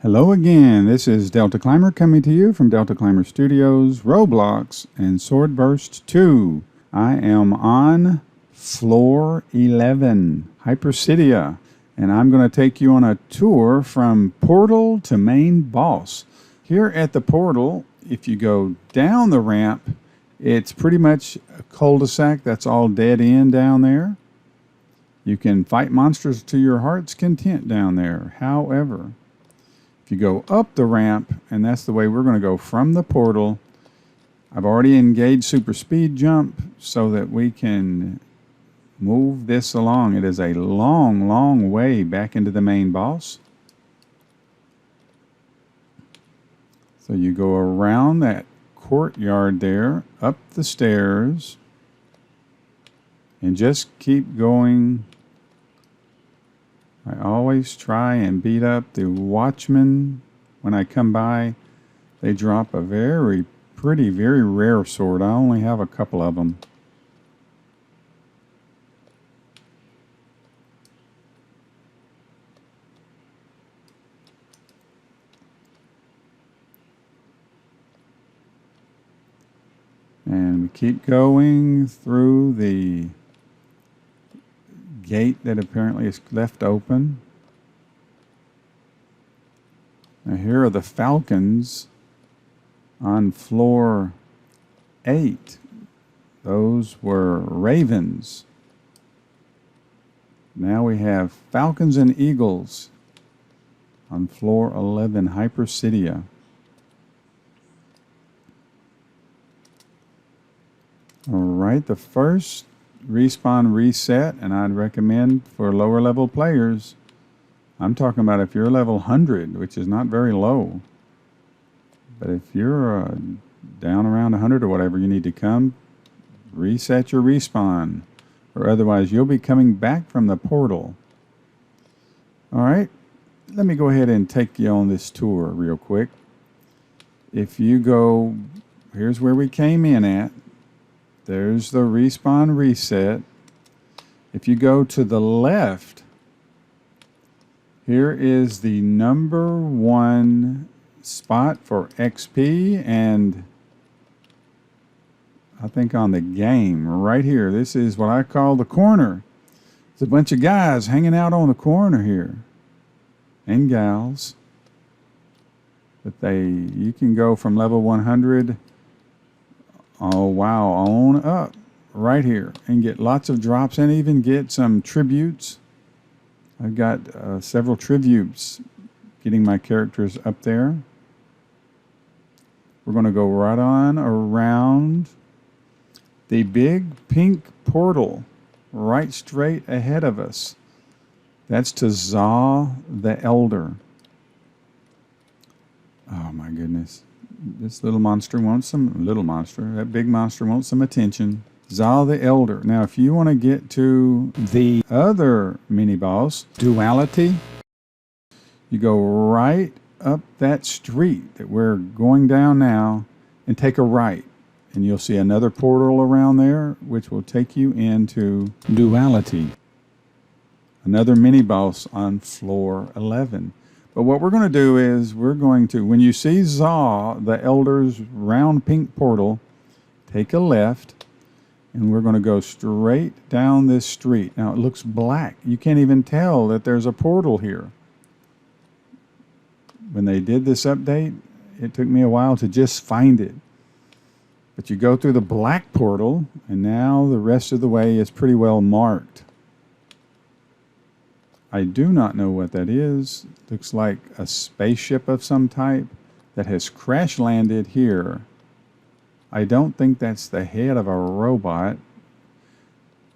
Hello again, this is Delta Climber coming to you from Delta Climber Studios, Roblox, and SwordBurst 2. I am on floor 11, Hypercidia, and I'm going to take you on a tour from portal to main boss. Here at the portal, if you go down the ramp, it's pretty much a cul-de-sac that's all dead end down there. You can fight monsters to your heart's content down there. However, if you go up the ramp, and that's the way we're going to go from the portal, I've already engaged super speed jump so that we can move this along. It is a long, long way back into the main boss. So you go around that courtyard there, up the stairs, and just keep going. I always try and beat up the watchmen when I come by. They drop a very pretty, very rare sword. I only have a couple of them. And we keep going through the gate that apparently is left open. Now here are the falcons on floor 8. Those were ravens. Now we have falcons and eagles on floor 11, Hypercidia. All right, the first respawn reset, and I'd recommend for lower level players, I'm talking about if you're level 100, which is not very low, but if you're down around 100 or whatever, you need to come reset your respawn, or otherwise you'll be coming back from the portal. All right, let me go ahead and take you on this tour real quick. If you go, here's where we came in at. There's the respawn reset. If you go to the left, here is the #1 spot for XP and I think on the game right here. This is what I call the corner. It's a bunch of guys hanging out on the corner here and gals. But you can go from level 100 on up right here and get lots of drops and even get some tributes. I've got several tributes getting my characters up there. We're going to go right on around the big pink portal right straight ahead of us. That's to Zaw the Elder. Oh my goodness. This little monster wants that big monster wants some attention. Zaw the Elder. Now, if you want to get to the other mini-boss, Duality, you go right up that street that we're going down now and take a right. And you'll see another portal around there, which will take you into Duality. Another mini-boss on floor 11. But what we're going to do is when you see Zaw, the Elder's round pink portal, take a left, and we're going to go straight down this street. Now, it looks black. You can't even tell that there's a portal here. When they did this update, it took me a while to just find it. But you go through the black portal, and now the rest of the way is pretty well marked. I do not know what that is. Looks like a spaceship of some type that has crash landed here. I don't think that's the head of a robot.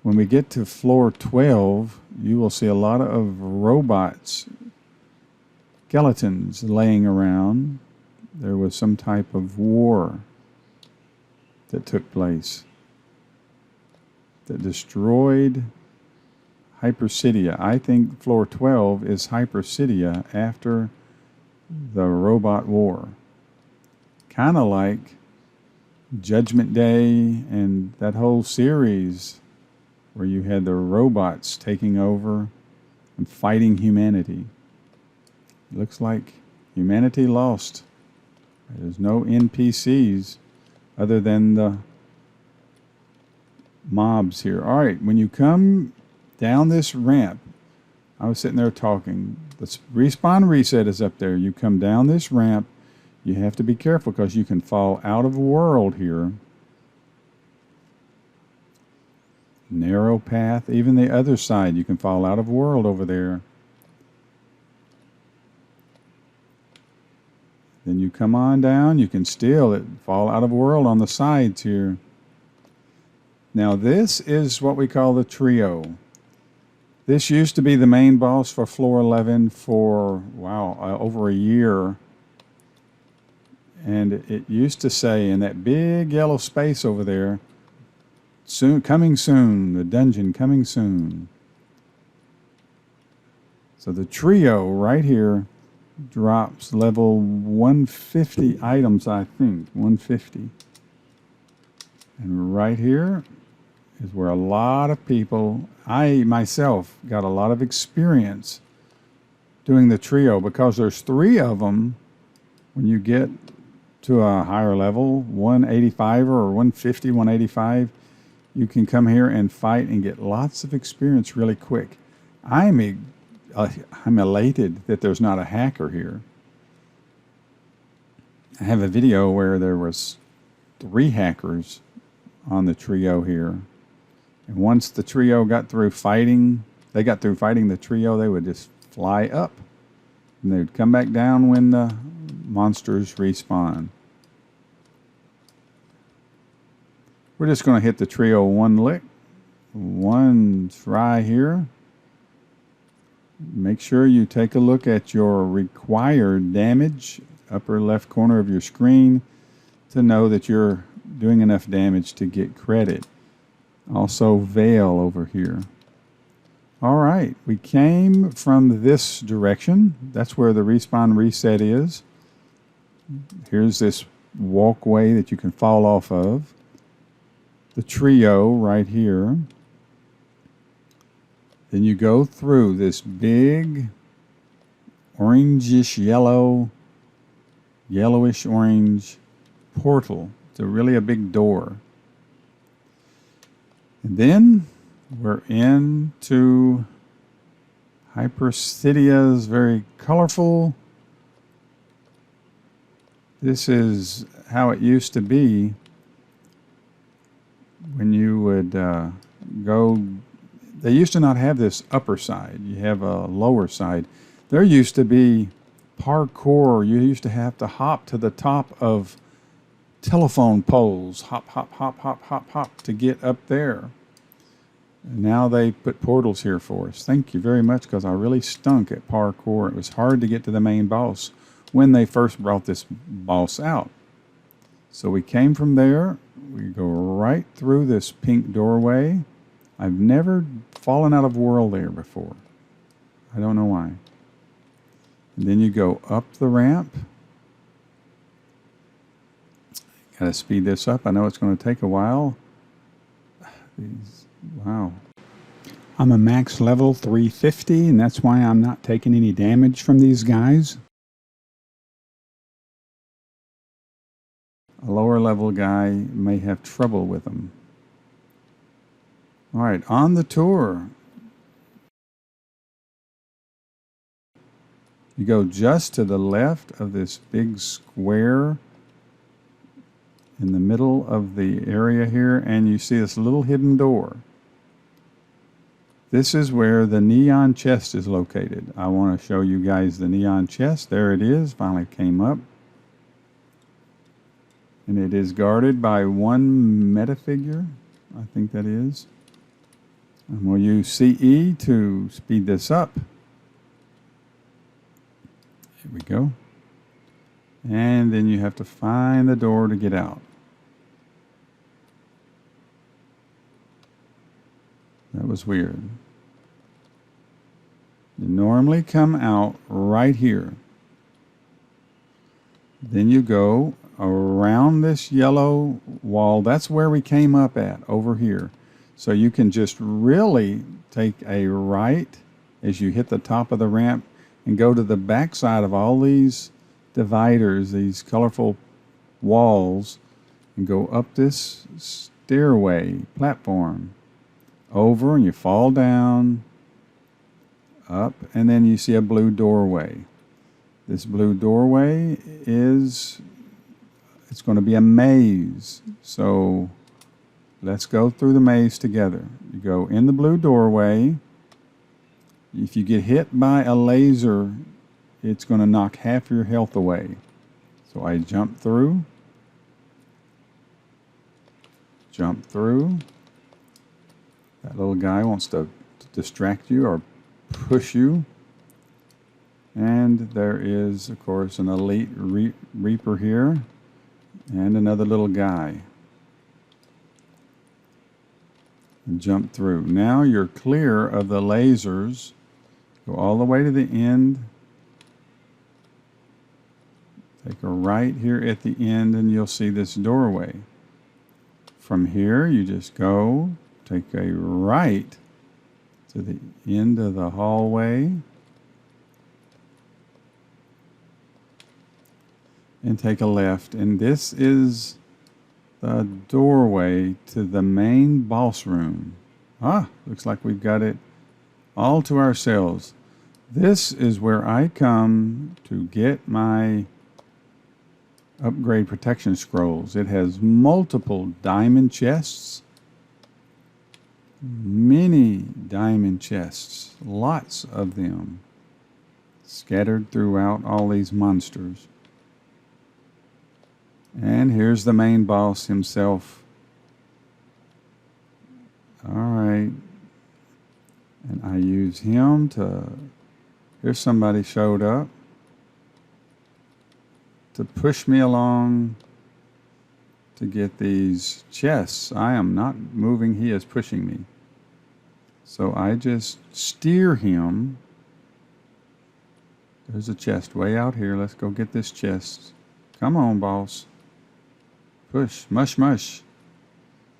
When we get to floor 12, you will see a lot of robots, skeletons laying around. There was some type of war that took place that destroyed Hypercidia. I think floor 12 is Hypercidia after the robot war. Kind of like Judgment Day and that whole series where you had the robots taking over and fighting humanity. Looks like Humanity lost. There's no NPCs other than the mobs here. All right, when you come down this ramp, I was sitting there talking. The respawn reset is up there. You come down this ramp. You have to be careful because you can fall out of world here. Narrow path. Even the other side, you can fall out of world over there. Then you come on down. You can still fall out of world on the sides here. Now this is what we call the trio. This used to be the main boss for floor 11 for, wow, over a year. And it used to say in that big yellow space over there, soon, coming soon, the dungeon coming soon. So the trio right here drops level 150 items, I think, 150. And right here is where a lot of people, I myself got a lot of experience doing the trio because there's 3 of them. When you get to a higher level, 185 or 150, 185, you can come here and fight and get lots of experience really quick. I'm elated that there's not a hacker here. I have a video where there was 3 hackers on the trio here. And once the trio got through fighting, the trio, they would just fly up. And they would come back down when the monsters respawn. We're just going to hit the trio one lick. One try here. Make sure you take a look at your required damage, upper left corner of your screen, to know that you're doing enough damage to get credit. Also veil over here. All right, we came from this direction. That's where the respawn reset is. Here's this walkway that you can fall off of. The trio right here. Then you go through this big orangish yellow, yellowish orange portal. It's really a big door. And then we're into Hypercidia's very colorful. This is how it used to be when you would go. They used to not have this upper side. You have a lower side. There used to be parkour. You used to have to hop to the top of telephone poles. Hop, hop, hop, hop, hop, hop to get up there. And now they put portals here for us. Thank you very much, because I really stunk at parkour. It was hard to get to the main boss when they first brought this boss out. So we came from there. We go right through this pink doorway. I've never fallen out of world there before. I don't know why. And then you go up the ramp. Got to speed this up. I know it's going to take a while. Wow. I'm a max level 350, and that's why I'm not taking any damage from these guys. A lower level guy may have trouble with them. All right, on the tour, you go just to the left of this big square in the middle of the area here, and you see this little hidden door. This is where the neon chest is located. I want to show you guys the neon chest. There it is, finally came up. And it is guarded by one meta figure, I think that is. And we'll use CE to speed this up. Here we go. And then you have to find the door to get out. That was weird. You normally come out right here. Then you go around this yellow wall. That's where we came up at, over here. So you can just really take a right as you hit the top of the ramp and go to the back side of all these dividers, these colorful walls, and go up this stairway platform over, and you fall down, up, and then you see a blue doorway. This blue doorway it's going to be a maze. So let's go through the maze together. You go in the blue doorway. If you get hit by a laser, it's going to knock half your health away. So I jump through. Jump through. That little guy wants to distract you or push you. And there is, of course, an elite reaper here and another little guy. And jump through. Now you're clear of the lasers. Go all the way to the end. Take a right here at the end and you'll see this doorway. From here you just go, take a right to the end of the hallway and take a left. And this is the doorway to the main boss room. Looks like we've got it all to ourselves. This is where I come to get my upgrade protection scrolls. It has multiple diamond chests, many diamond chests, lots of them scattered throughout all these monsters. And here's the main boss himself. Alright. And I use him to... Here's somebody showed up to push me along to get these chests. I am not moving. He is pushing me. So I just steer him. There's a chest way out here. Let's go get this chest. Come on, boss. Push. Mush, mush.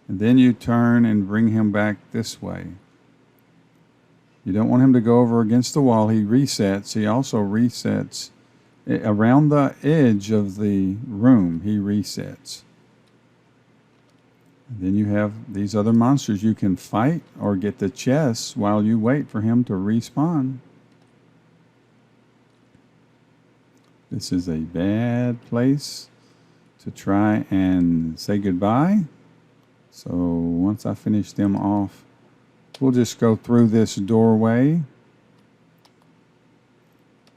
And then you turn and bring him back this way. You don't want him to go over against the wall. He resets. He also resets around the edge of the room. He resets. And then you have these other monsters you can fight or get the chests while you wait for him to respawn. This is a bad place to try and say goodbye. So once I finish them off, we'll just go through this doorway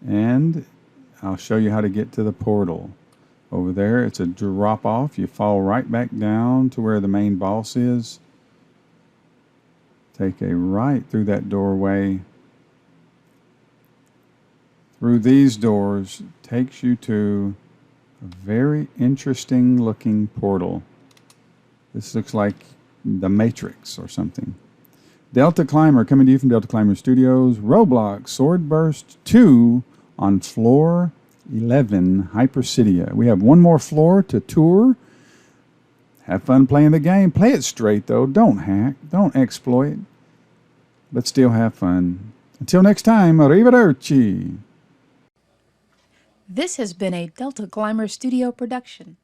and I'll show you how to get to the portal. Over there, it's a drop off. You fall right back down to where the main boss is. Take a right through that doorway. Through these doors takes you to a very interesting looking portal. This looks like the Matrix or something. Delta Climber coming to you from Delta Climber Studios. Roblox SwordBurst 2 on floor 11, Hypercidia. We have one more floor to tour. Have fun playing the game. Play it straight though. Don't hack. Don't exploit. But still have fun. Until next time, arrivederci. This has been a Delta Climber Studio production.